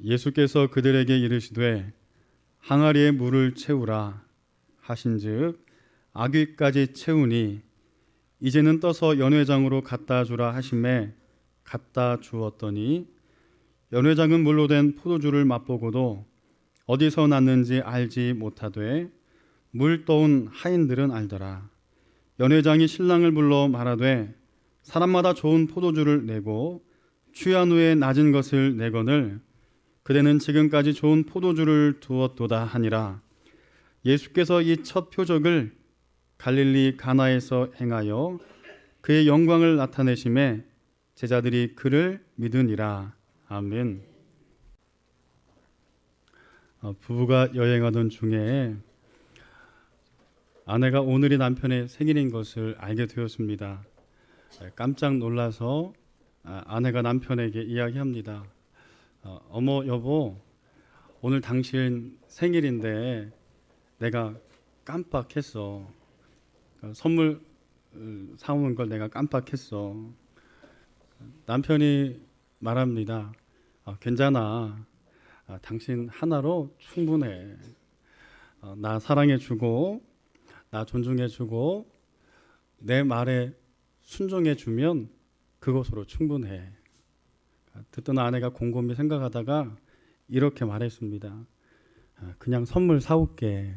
예수께서 그들에게 이르시되 항아리에 물을 채우라 하신즉 아귀까지 채우니 이제는 떠서 연회장으로 갖다 주라 하심에 갖다 주었더니 연회장은 물로 된 포도주를 맛보고도 어디서 났는지 알지 못하되 물 떠온 하인들은 알더라. 연회장이 신랑을 불러 말하되 사람마다 좋은 포도주를 내고 취한 후에 낮은 것을 내거늘 그대는 지금까지 좋은 포도주를 두었도다 하니라. 예수께서 이 첫 표적을 갈릴리 가나에서 행하여 그의 영광을 나타내심에 제자들이 그를 믿으니라. 아멘. 부부가 여행하던 중에 아내가 오늘이 남편의 생일인 것을 알게 되었습니다. 깜짝 놀라서 아내가 남편에게 이야기합니다. 어머 여보, 오늘 당신 생일인데 내가 깜빡했어. 선물 사오는 걸 내가 깜빡했어. 남편이 말합니다. 괜찮아. 당신 하나로 충분해. 나 사랑해주고 나 존중해주고 내 말에 순종해주면 그것으로 충분해. 듣던 아내가 곰곰이 생각하다가 이렇게 말했습니다. 그냥 선물 사올게.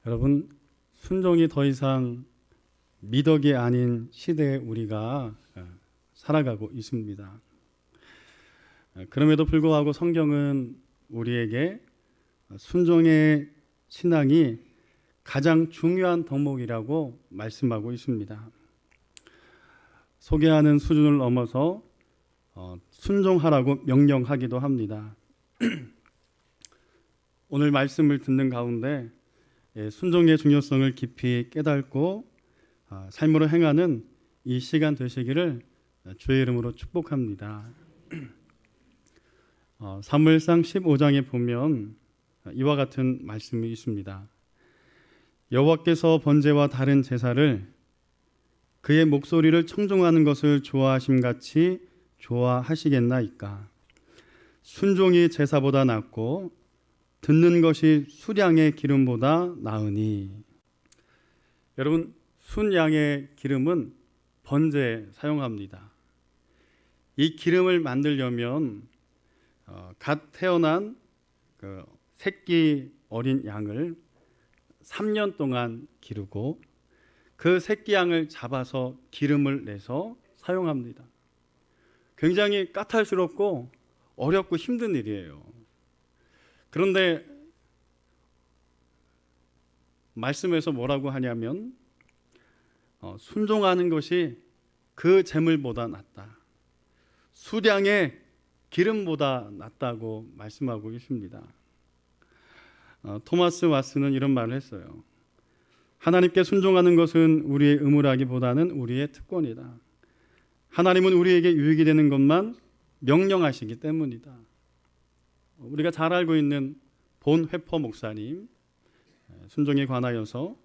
여러분, 순종이 더 이상 미덕이 아닌 시대에 우리가 살아가고 있습니다. 그럼에도 불구하고 성경은 우리에게 순종의 신앙이 가장 중요한 덕목이라고 말씀하고 있습니다. 소개하는 수준을 넘어서 순종하라고 명령하기도 합니다. 오늘 말씀을 듣는 가운데 순종의 중요성을 깊이 깨닫고 삶으로 행하는 이 시간 되시기를 주의 이름으로 축복합니다. 사무엘상 15장에 보면 이와 같은 말씀이 있습니다. 여호와께서 번제와 다른 제사를 그의 목소리를 청종하는 것을 좋아하심같이 좋아하시겠나이까. 순종이 제사보다 낫고 듣는 것이 수량의 기름보다 나으니. 여러분, 순양의 기름은 번제에 사용합니다. 이 기름을 만들려면 갓 태어난 새끼 어린 양을 3년 동안 기르고 그 새끼 양을 잡아서 기름을 내서 사용합니다. 굉장히 까탈스럽고 어렵고 힘든 일이에요. 그런데 말씀에서 뭐라고 하냐면 순종하는 것이 그 제물보다 낫다. 수량의 기름보다 낫다고 말씀하고 있습니다. 토마스 왓슨은 이런 말을 했어요. 하나님께 순종하는 것은 우리의 의무라기보다는 우리의 특권이다. 하나님은 우리에게 유익이 되는 것만 명령하시기 때문이다. 우리가 잘 알고 있는 본 회퍼 목사님, 순종에 관하여서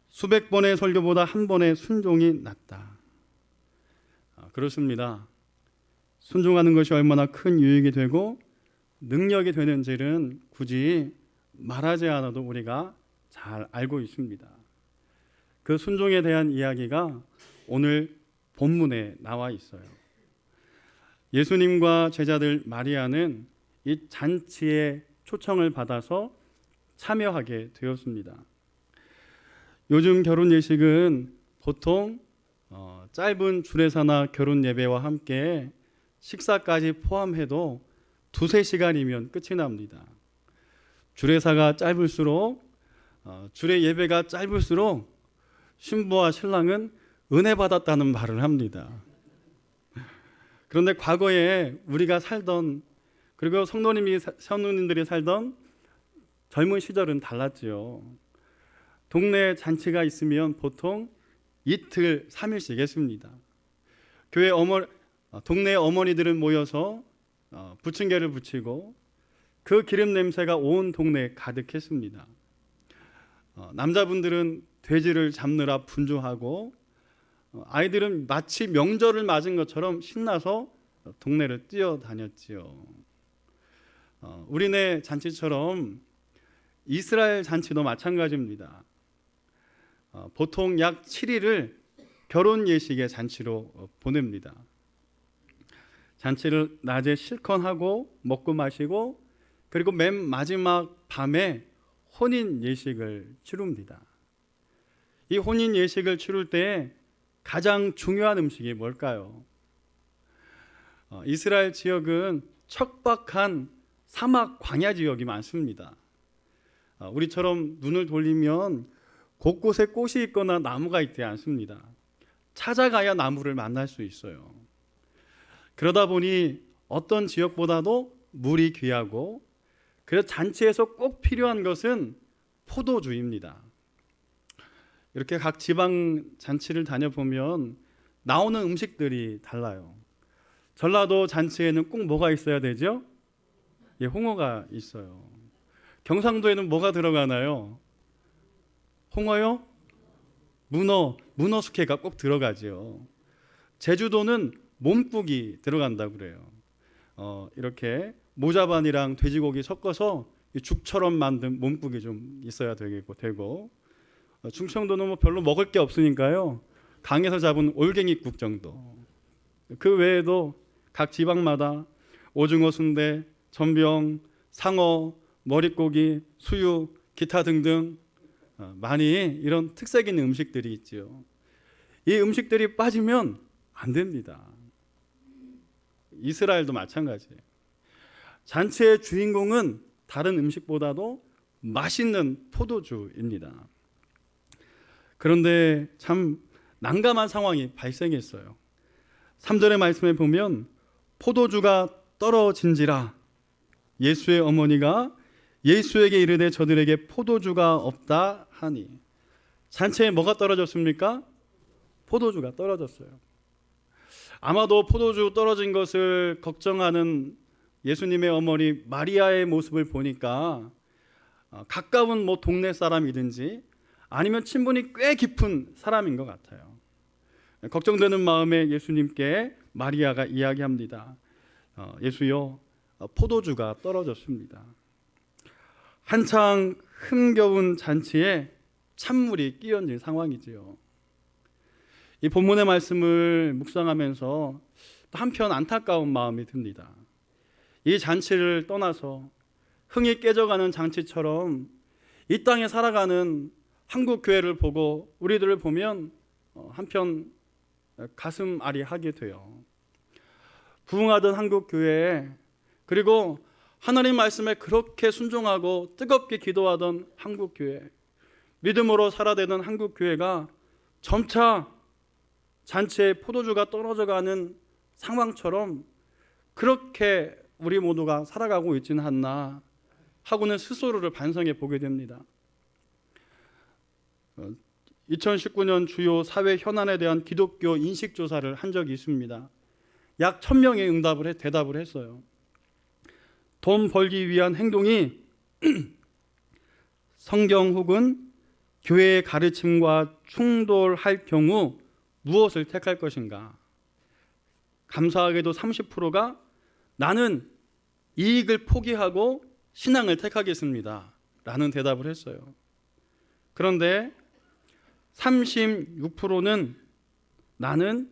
수백 번의 설교보다 한 번의 순종이 낫다. 그렇습니다. 순종하는 것이 얼마나 큰 유익이 되고 능력이 되는지는 굳이 말하지 않아도 우리가 잘 알고 있습니다. 그 순종에 대한 이야기가 오늘 본문에 나와 있어요. 예수님과 제자들 마리아는 이 잔치에 초청을 받아서 참여하게 되었습니다. 요즘 결혼 예식은 보통 짧은 주례사나 결혼 예배와 함께 식사까지 포함해도 2-3시간이면 끝이 납니다. 주례사가 짧을수록 주례 예배가 짧을수록 신부와 신랑은 은혜 받았다는 말을 합니다. 그런데 과거에 우리가 살던, 그리고 성도님들이 살던 젊은 시절은 달랐지요. 동네 잔치가 있으면 보통 이틀, 3일씩 했습니다. 동네 어머니들은 모여서 부침개를 부치고 그 기름 냄새가 온 동네에 가득했습니다. 남자분들은 돼지를 잡느라 분주하고 아이들은 마치 명절을 맞은 것처럼 신나서 동네를 뛰어다녔지요. 우리네 잔치처럼 이스라엘 잔치도 마찬가지입니다. 보통 약 7일을 결혼 예식의 잔치로 보냅니다. 잔치를 낮에 실컷 하고 먹고 마시고 그리고 맨 마지막 밤에 혼인 예식을 치릅니다. 이 혼인 예식을 치를 때 가장 중요한 음식이 뭘까요? 이스라엘 지역은 척박한 사막 광야 지역이 많습니다. 우리처럼 눈을 돌리면 곳곳에 꽃이 있거나 나무가 있지 않습니다. 찾아가야 나무를 만날 수 있어요. 그러다 보니 어떤 지역보다도 물이 귀하고 그래서 잔치에서 꼭 필요한 것은 포도주입니다. 이렇게 각 지방 잔치를 다녀보면 나오는 음식들이 달라요. 전라도 잔치에는 꼭 뭐가 있어야 되죠? 홍어가 있어요. 경상도에는 뭐가 들어가나요? 홍어요? 문어 숙회가 꼭 들어가죠. 제주도는 몸국이 들어간다고 그래요. 이렇게 모자반이랑 돼지고기 섞어서 죽처럼 만든 몸국이 좀 있어야 되고 충청도는 뭐 별로 먹을 게 없으니까요. 강에서 잡은 올갱이국 정도. 그 외에도 각 지방마다 오징어 순대, 전병, 상어, 머릿고기, 수육, 기타 등등 많이 이런 특색 있는 음식들이 있죠. 이 음식들이 빠지면 안 됩니다. 이스라엘도 마찬가지예요. 잔치의 주인공은 다른 음식보다도 맛있는 포도주입니다. 그런데 참 난감한 상황이 발생했어요. 3절의 말씀에 보면 포도주가 떨어진지라 예수의 어머니가 예수에게 이르되 저들에게 포도주가 없다 하니. 잔치에 뭐가 떨어졌습니까? 포도주가 떨어졌어요. 아마도 포도주 떨어진 것을 걱정하는 예수님의 어머니 마리아의 모습을 보니까 가까운 뭐 동네 사람이든지 아니면 친분이 꽤 깊은 사람인 것 같아요. 걱정되는 마음에 예수님께 마리아가 이야기합니다. 예수여, 포도주가 떨어졌습니다. 한창 흥겨운 잔치에 찬물이 끼얹은 상황이지요. 이 본문의 말씀을 묵상하면서 한편 안타까운 마음이 듭니다. 이 잔치를 떠나서 흥이 깨져가는 잔치처럼 이 땅에 살아가는 한국 교회를 보고 우리들을 보면 한편 가슴 아리하게 돼요. 부흥하던 한국 교회에 그리고 하나님 말씀에 그렇게 순종하고 뜨겁게 기도하던 한국 교회, 믿음으로 살아내던 한국 교회가 점차 잔치에 포도주가 떨어져가는 상황처럼 그렇게 우리 모두가 살아가고 있지는 않나 하고는 스스로를 반성해 보게 됩니다. 2019년 주요 사회 현안에 대한 기독교 인식조사를 한 적이 있습니다. 약 1000명이 대답을 했어요. 돈 벌기 위한 행동이 성경 혹은 교회의 가르침과 충돌할 경우 무엇을 택할 것인가? 감사하게도 30%가 나는 이익을 포기하고 신앙을 택하겠습니다 라는 대답을 했어요. 그런데 36%는 나는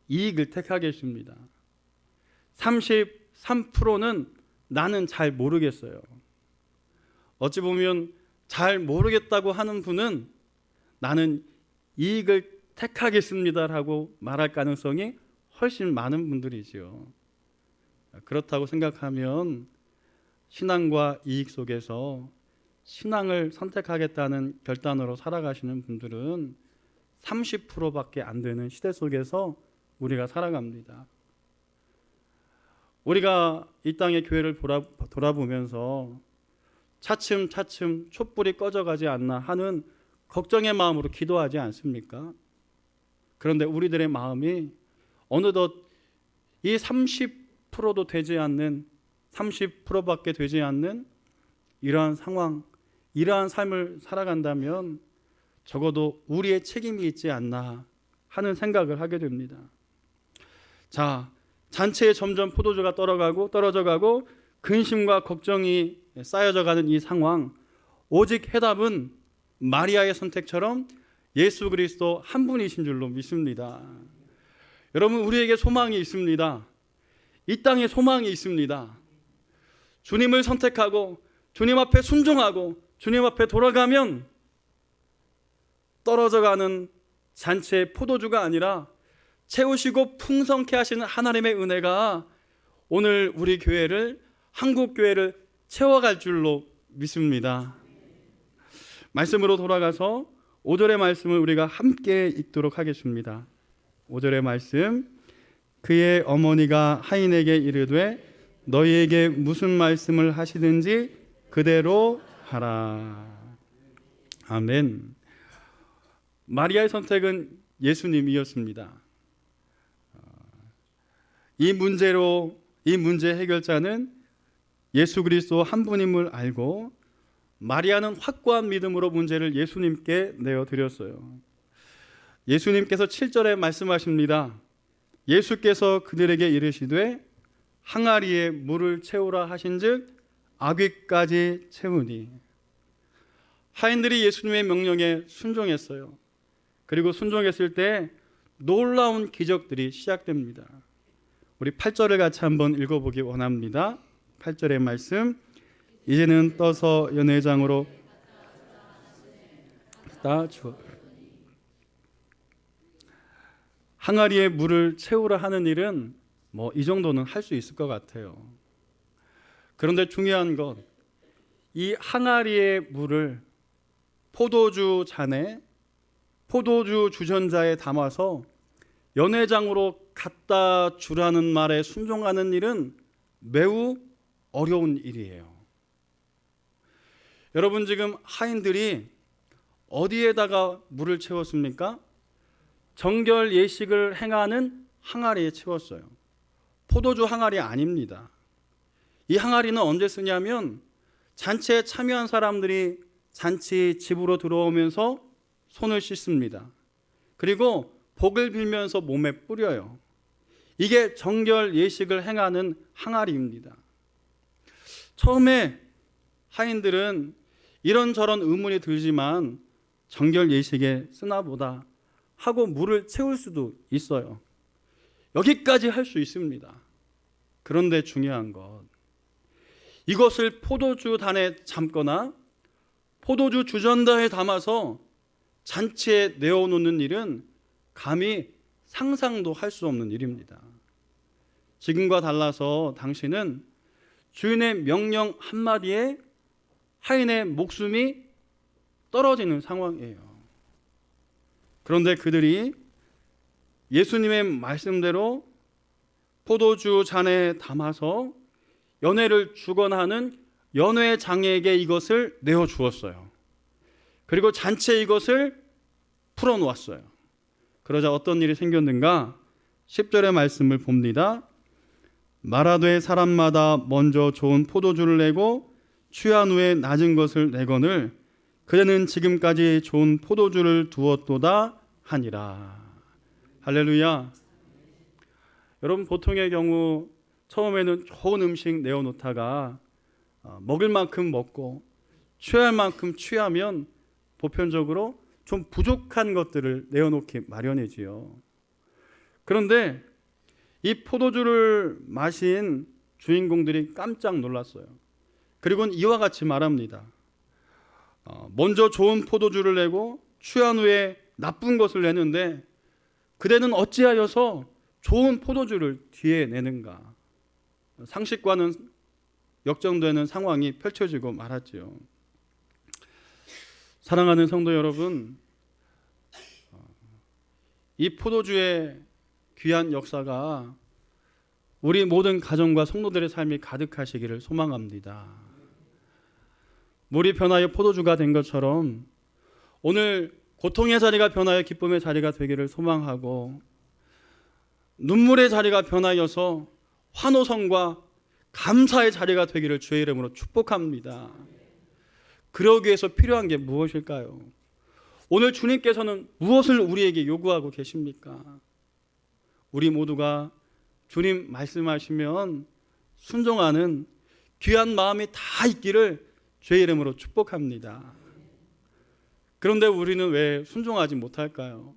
이익을 택하겠습니다. 33%는 나는 잘 모르겠어요. 어찌 보면 잘 모르겠다고 하는 분은 나는 이익을 택하겠습니다라고 말할 가능성이 훨씬 많은 분들이지요. 그렇다고 생각하면 신앙과 이익 속에서 신앙을 선택하겠다는 결단으로 살아가시는 분들은 30%밖에 안 되는 시대 속에서 우리가 살아갑니다. 우리가 이 땅의 교회를 돌아보면서 차츰차츰 촛불이 꺼져가지 않나 하는 걱정의 마음으로 기도하지 않습니까? 그런데 우리들의 마음이 어느덧 이 30%도 되지 않는 30%밖에 되지 않는 이러한 상황, 이러한 삶을 살아간다면 적어도 우리의 책임이 있지 않나 하는 생각을 하게 됩니다. 자, 잔치에 점점 포도주가 떨어져가고 근심과 걱정이 쌓여져가는 이 상황, 오직 해답은 마리아의 선택처럼 예수 그리스도 한 분이신 줄로 믿습니다. 여러분, 우리에게 소망이 있습니다. 이 땅에 소망이 있습니다. 주님을 선택하고 주님 앞에 순종하고 주님 앞에 돌아가면 떨어져가는 잔치의 포도주가 아니라 채우시고 풍성케 하시는 하나님의 은혜가 오늘 우리 교회를, 한국교회를 채워갈 줄로 믿습니다. 말씀으로 돌아가서 5절의 말씀을 우리가 함께 읽도록 하겠습니다. 5절의 말씀, 그의 어머니가 하인에게 이르되 너희에게 무슨 말씀을 하시든지 그대로 하라. 아멘. 마리아의 선택은 예수님이었습니다. 이 문제 해결자는 예수 그리스도 한 분임을 알고 마리아는 확고한 믿음으로 문제를 예수님께 내어드렸어요. 예수님께서 7절에 말씀하십니다. 예수께서 그들에게 이르시되 항아리에 물을 채우라 하신즉 아귀까지 채우니. 하인들이 예수님의 명령에 순종했어요. 그리고 순종했을 때 놀라운 기적들이 시작됩니다. 우리 8절을 같이 한번 읽어보기 원합니다. 8절의 말씀, 이제는 떠서 연회장으로 다 주어. 항아리에 물을 채우라 하는 일은 이 정도는 할 수 있을 것 같아요. 그런데 중요한 건 이 항아리의 물을 포도주 잔에, 포도주 주전자에 담아서 연회장으로 갖다 주라는 말에 순종하는 일은 매우 어려운 일이에요. 여러분, 지금 하인들이 어디에다가 물을 채웠습니까? 정결 예식을 행하는 항아리에 채웠어요. 포도주 항아리 아닙니다. 이 항아리는 언제 쓰냐면 잔치에 참여한 사람들이 잔치 집으로 들어오면서 손을 씻습니다. 그리고 복을 빌면서 몸에 뿌려요. 이게 정결 예식을 행하는 항아리입니다. 처음에 하인들은 이런저런 의문이 들지만 정결 예식에 쓰나 보다 하고 물을 채울 수도 있어요. 여기까지 할 수 있습니다. 그런데 중요한 것, 이것을 포도주 단에 담거나 포도주 주전자에 담아서 잔치에 내어놓는 일은 감히 상상도 할 수 없는 일입니다. 지금과 달라서 당신은 주인의 명령 한마디에 하인의 목숨이 떨어지는 상황이에요. 그런데 그들이 예수님의 말씀대로 포도주 잔에 담아서 연회를 주관하는 연회장에게 이것을 내어주었어요. 그리고 잔치에 이것을 풀어놓았어요. 그러자 어떤 일이 생겼는가? 10절의 말씀을 봅니다. 말하되 사람마다 먼저 좋은 포도주를 내고 취한 후에 낮은 것을 내거늘 그대는 지금까지 좋은 포도주를 두었도다 하니라. 할렐루야. 여러분, 보통의 경우 처음에는 좋은 음식 내어놓다가 먹을 만큼 먹고 취할 만큼 취하면 보편적으로 좀 부족한 것들을 내어놓기 마련이지요. 그런데 이 포도주를 마신 주인공들이 깜짝 놀랐어요. 그리고는 이와 같이 말합니다. 먼저 좋은 포도주를 내고 취한 후에 나쁜 것을 내는데 그대는 어찌하여서 좋은 포도주를 뒤에 내는가? 상식과는 역정되는 상황이 펼쳐지고 말았지요. 사랑하는 성도 여러분, 이 포도주의 귀한 역사가 우리 모든 가정과 성도들의 삶이 가득하시기를 소망합니다. 물이 변하여 포도주가 된 것처럼 오늘 고통의 자리가 변하여 기쁨의 자리가 되기를 소망하고, 눈물의 자리가 변하여서 환호성과 감사의 자리가 되기를 주의 이름으로 축복합니다. 그러기 위해서 필요한 게 무엇일까요? 오늘 주님께서는 무엇을 우리에게 요구하고 계십니까? 우리 모두가 주님 말씀하시면 순종하는 귀한 마음이 다 있기를 주의 이름으로 축복합니다. 그런데 우리는 왜 순종하지 못할까요?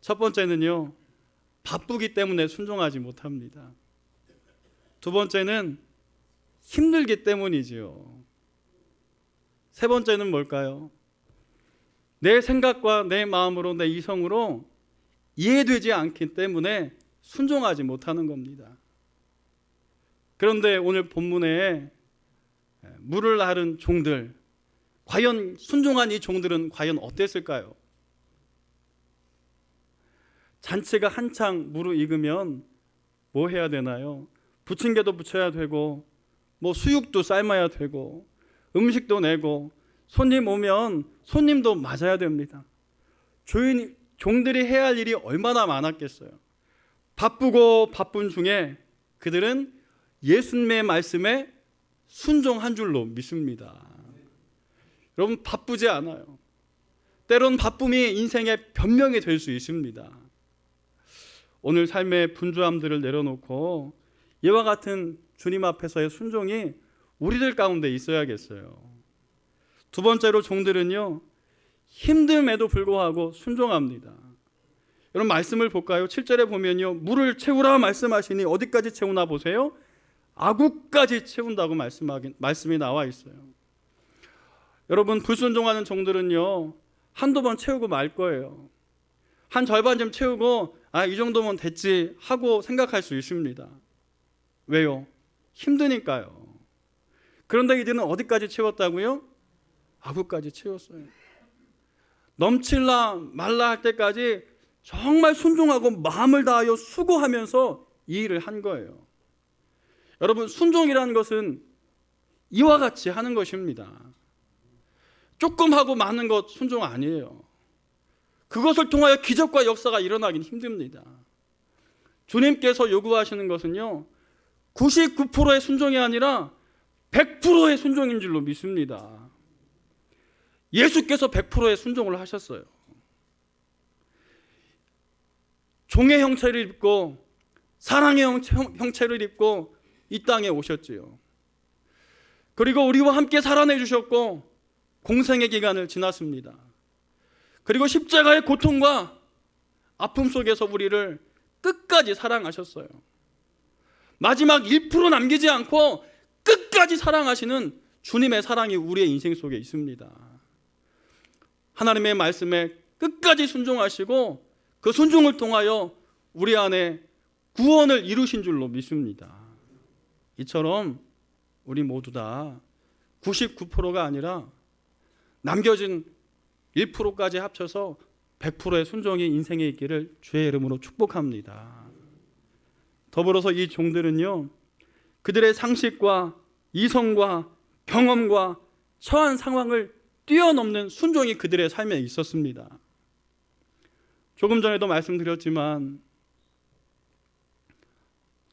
첫 번째는요, 바쁘기 때문에 순종하지 못합니다. 두 번째는 힘들기 때문이지요. 세 번째는 뭘까요? 내 생각과 내 마음으로, 내 이성으로 이해되지 않기 때문에 순종하지 못하는 겁니다. 그런데 오늘 본문에 물을 앓은 종들, 과연 순종한 이 종들은 과연 어땠을까요? 잔치가 한창 무르익으면 뭐 해야 되나요? 부침개도 부쳐야 되고, 뭐 수육도 삶아야 되고, 음식도 내고, 손님 오면 손님도 맞아야 됩니다. 종들이 해야 할 일이 얼마나 많았겠어요. 바쁘고 바쁜 중에 그들은 예수님의 말씀에 순종한 줄로 믿습니다. 여러분, 바쁘지 않아요. 때론 바쁨이 인생의 변명이 될 수 있습니다. 오늘 삶의 분주함들을 내려놓고 이와 같은 주님 앞에서의 순종이 우리들 가운데 있어야겠어요. 두 번째로 종들은요, 힘듦에도 불구하고 순종합니다. 여러분, 말씀을 볼까요? 7절에 보면요, 물을 채우라 말씀하시니 어디까지 채우나 보세요. 아구까지 채운다고 말씀이 나와 있어요. 여러분, 불순종하는 종들은요, 한두 번 채우고 말 거예요. 한 절반쯤 채우고 이 정도면 됐지 하고 생각할 수 있습니다. 왜요? 힘드니까요. 그런데 이들은 어디까지 채웠다고요? 아구까지 채웠어요. 넘칠라 말라 할 때까지 정말 순종하고 마음을 다하여 수고하면서 이 일을 한 거예요. 여러분, 순종이라는 것은 이와 같이 하는 것입니다. 조금 하고 많은 것 순종 아니에요. 그것을 통하여 기적과 역사가 일어나긴 힘듭니다. 주님께서 요구하시는 것은요, 99%의 순종이 아니라 100%의 순종인 줄로 믿습니다. 예수께서 100%의 순종을 하셨어요. 종의 형체를 입고 사랑의 형체를 입고 이 땅에 오셨지요. 그리고 우리와 함께 살아내 주셨고 공생의 기간을 지났습니다. 그리고 십자가의 고통과 아픔 속에서 우리를 끝까지 사랑하셨어요. 마지막 1% 남기지 않고 끝까지 사랑하시는 주님의 사랑이 우리의 인생 속에 있습니다. 하나님의 말씀에 끝까지 순종하시고 그 순종을 통하여 우리 안에 구원을 이루신 줄로 믿습니다. 이처럼 우리 모두 다 99%가 아니라 남겨진 1%까지 합쳐서 100%의 순종이 인생에 있기를 주의 이름으로 축복합니다. 더불어서 이 종들은요, 그들의 상식과 이성과 경험과 처한 상황을 뛰어넘는 순종이 그들의 삶에 있었습니다. 조금 전에도 말씀드렸지만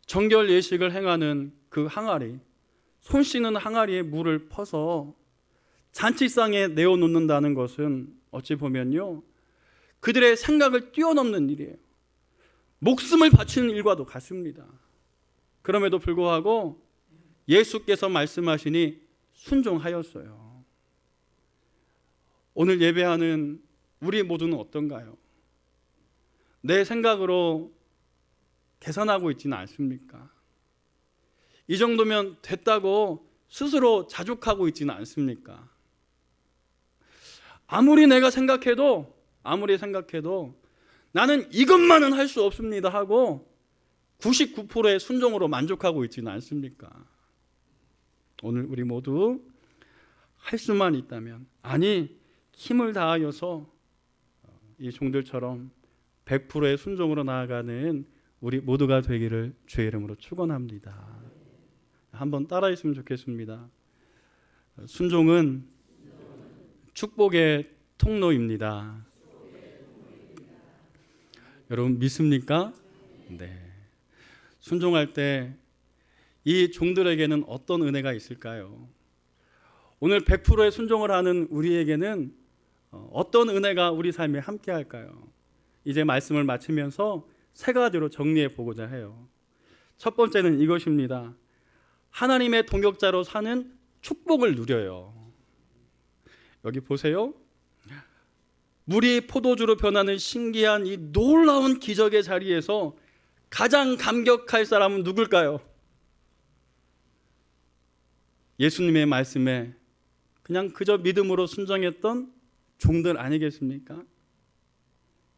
정결 예식을 행하는 그 항아리, 손 씻는 항아리에 물을 퍼서 잔치상에 내어놓는다는 것은 어찌 보면요, 그들의 생각을 뛰어넘는 일이에요. 목숨을 바치는 일과도 같습니다. 그럼에도 불구하고 예수께서 말씀하시니 순종하였어요. 오늘 예배하는 우리 모두는 어떤가요? 내 생각으로 계산하고 있지는 않습니까? 이 정도면 됐다고 스스로 자족하고 있지는 않습니까? 아무리 생각해도 나는 이것만은 할 수 없습니다 하고 99%의 순종으로 만족하고 있지는 않습니까? 오늘 우리 모두 할 수만 있다면, 아니 힘을 다하여서 이 종들처럼 100%의 순종으로 나아가는 우리 모두가 되기를 주의 이름으로 축원합니다. 한번 따라했으면 좋겠습니다. 순종은 축복의 통로입니다. 여러분 믿습니까? 네. 순종할 때 이 종들에게는 어떤 은혜가 있을까요? 오늘 100%의 순종을 하는 우리에게는 어떤 은혜가 우리 삶에 함께 할까요? 이제 말씀을 마치면서 세 가지로 정리해 보고자 해요. 첫 번째는 이것입니다. 하나님의 동역자로 사는 축복을 누려요. 여기 보세요. 물이 포도주로 변하는 신기한 이 놀라운 기적의 자리에서 가장 감격할 사람은 누굴까요? 예수님의 말씀에 그냥 그저 믿음으로 순종했던 종들 아니겠습니까?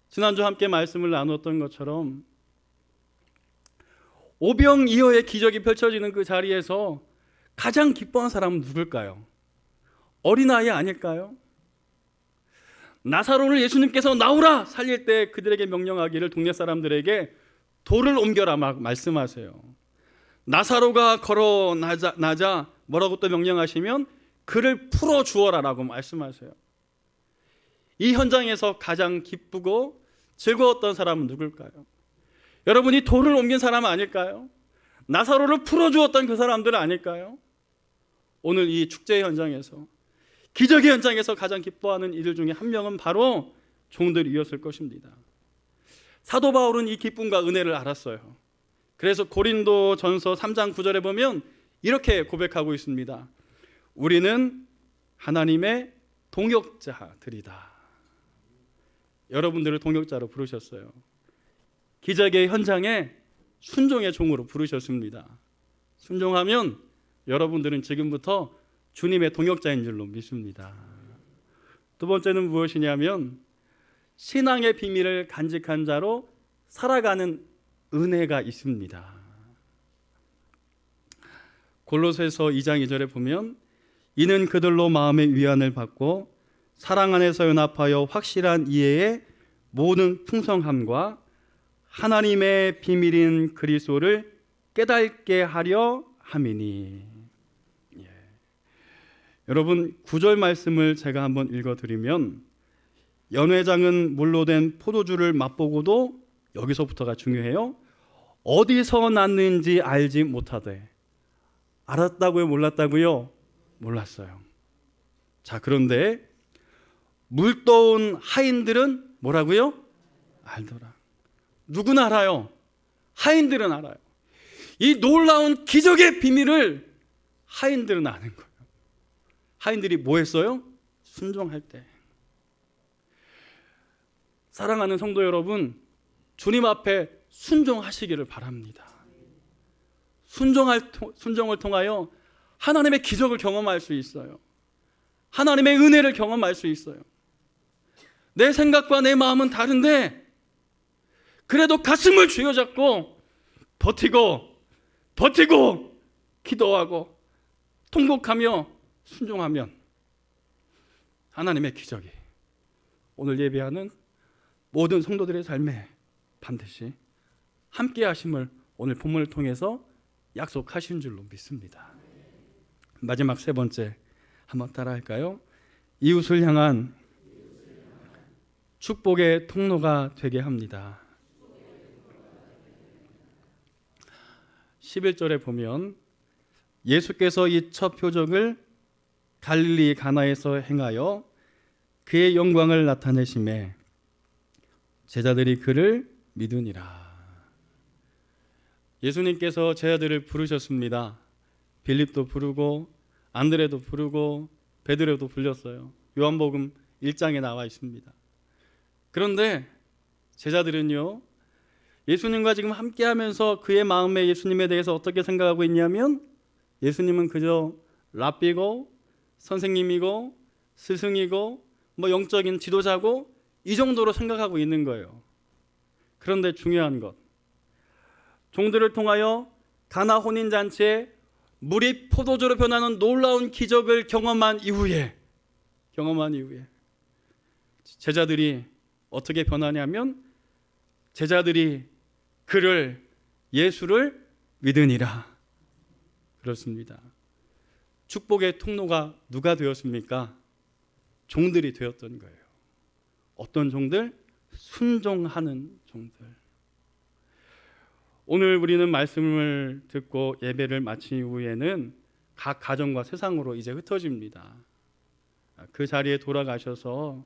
지난주 함께 말씀을 나눴던 것처럼 오병이어의 기적이 펼쳐지는 그 자리에서 가장 기뻐한 사람은 누굴까요? 어린아이 아닐까요? 나사로를 예수님께서 나오라 살릴 때 그들에게 명령하기를 동네 사람들에게 돌을 옮겨라 막 말씀하세요. 나사로가 걸어 나자 뭐라고 또 명령하시면 그를 풀어 주어라라고 말씀하세요. 이 현장에서 가장 기쁘고 즐거웠던 사람은 누굴까요? 여러분이 돌을 옮긴 사람 아닐까요? 나사로를 풀어 주었던 그 사람들 아닐까요? 오늘 이 축제 현장에서 기적의 현장에서 가장 기뻐하는 이들 중에 한 명은 바로 종들이었을 것입니다. 사도 바울은 이 기쁨과 은혜를 알았어요. 그래서 고린도 전서 3장 9절에 보면 이렇게 고백하고 있습니다. 우리는 하나님의 동역자들이다. 여러분들을 동역자로 부르셨어요. 기적의 현장에 순종의 종으로 부르셨습니다. 순종하면 여러분들은 지금부터 주님의 동역자인 줄로 믿습니다. 두 번째는 무엇이냐면 신앙의 비밀을 간직한 자로 살아가는 은혜가 있습니다. 골로새서 2장 2절에 보면 이는 그들로 마음의 위안을 받고 사랑 안에서 연합하여 확실한 이해의 모든 풍성함과 하나님의 비밀인 그리스도를 깨닫게 하려 함이니. 여러분 9절 말씀을 제가 한번 읽어드리면 연회장은 물로 된 포도주를 맛보고도 여기서부터가 중요해요. 어디서 났는지 알지 못하되. 알았다고요? 몰랐다고요? 몰랐어요. 자, 그런데 물 떠온 하인들은 뭐라고요? 알더라. 누구나 알아요. 하인들은 알아요. 이 놀라운 기적의 비밀을 하인들은 아는 거예요. 하인들이 뭐 했어요? 순종할 때. 사랑하는 성도 여러분, 주님 앞에 순종하시기를 바랍니다. 순종을 통하여 하나님의 기적을 경험할 수 있어요. 하나님의 은혜를 경험할 수 있어요. 내 생각과 내 마음은 다른데 그래도 가슴을 쥐어잡고 버티고 기도하고 통곡하며 순종하면 하나님의 기적이 오늘 예배하는 모든 성도들의 삶에 반드시 함께 하심을 오늘 본문을 통해서 약속하신 줄로 믿습니다. 마지막 세 번째 한번 따라할까요? 이웃을 향한 축복의 통로가 되게 합니다. 11절에 보면 예수께서 이 첫 표적을 갈릴리 가나에서 행하여 그의 영광을 나타내심에 제자들이 그를 믿으니라. 예수님께서 제자들을 부르셨습니다. 빌립도 부르고 안드레도 부르고 베드로도 불렸어요. 요한복음 1장에 나와 있습니다. 그런데 제자들은요, 예수님과 지금 함께하면서 그의 마음에 예수님에 대해서 어떻게 생각하고 있냐면 예수님은 그저 랍비고 선생님이고 스승이고 뭐 영적인 지도자고 이 정도로 생각하고 있는 거예요. 그런데 중요한 것, 종들을 통하여 가나 혼인잔치에 물이 포도주로 변하는 놀라운 기적을 경험한 이후에 제자들이 어떻게 변하냐면 제자들이 예수를 믿으니라. 그렇습니다. 축복의 통로가 누가 되었습니까? 종들이 되었던 거예요. 어떤 종들? 순종하는 종들. 오늘 우리는 말씀을 듣고 예배를 마친 이후에는 각 가정과 세상으로 이제 흩어집니다. 그 자리에 돌아가셔서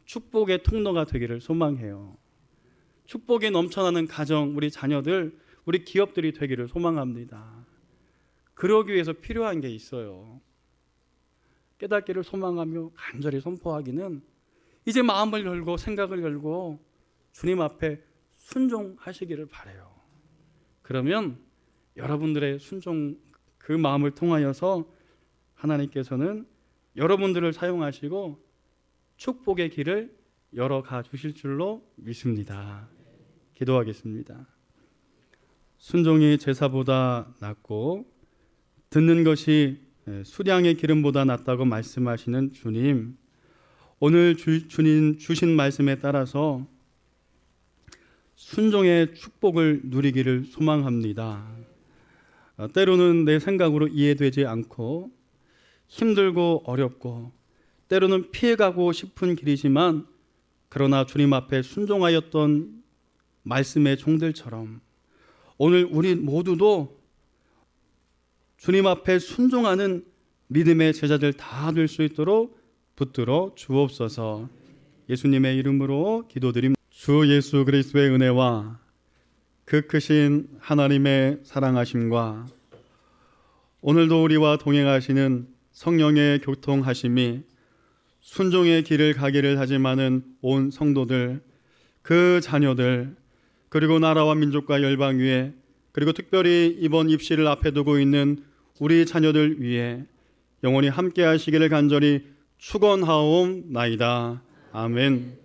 축복의 통로가 되기를 소망해요. 축복이 넘쳐나는 가정, 우리 자녀들 우리 기업들이 되기를 소망합니다. 그러기 위해서 필요한 게 있어요. 깨닫기를 소망하며 간절히 선포하기는 이제 마음을 열고 생각을 열고 주님 앞에 순종하시기를 바라요. 그러면 여러분들의 순종 그 마음을 통하여서 하나님께서는 여러분들을 사용하시고 축복의 길을 열어가 주실 줄로 믿습니다. 기도하겠습니다. 순종이 제사보다 낫고 듣는 것이 수량의 기름보다 낫다고 말씀하시는 주님, 오늘 주님 주신 말씀에 따라서 순종의 축복을 누리기를 소망합니다. 때로는 내 생각으로 이해되지 않고 힘들고 어렵고 때로는 피해가고 싶은 길이지만 그러나 주님 앞에 순종하였던 말씀의 종들처럼 오늘 우리 모두도 주님 앞에 순종하는 믿음의 제자들 다 될 수 있도록 붙들어 주옵소서. 예수님의 이름으로 기도드립니다. 주 예수 그리스도의 은혜와 그 크신 하나님의 사랑하심과 오늘도 우리와 동행하시는 성령의 교통하심이 순종의 길을 가기를 다짐하는 온 성도들, 그 자녀들, 그리고 나라와 민족과 열방 위에, 그리고 특별히 이번 입시를 앞에 두고 있는 우리 자녀들 위해 영원히 함께 하시기를 간절히 축원하옵나이다. 아멘.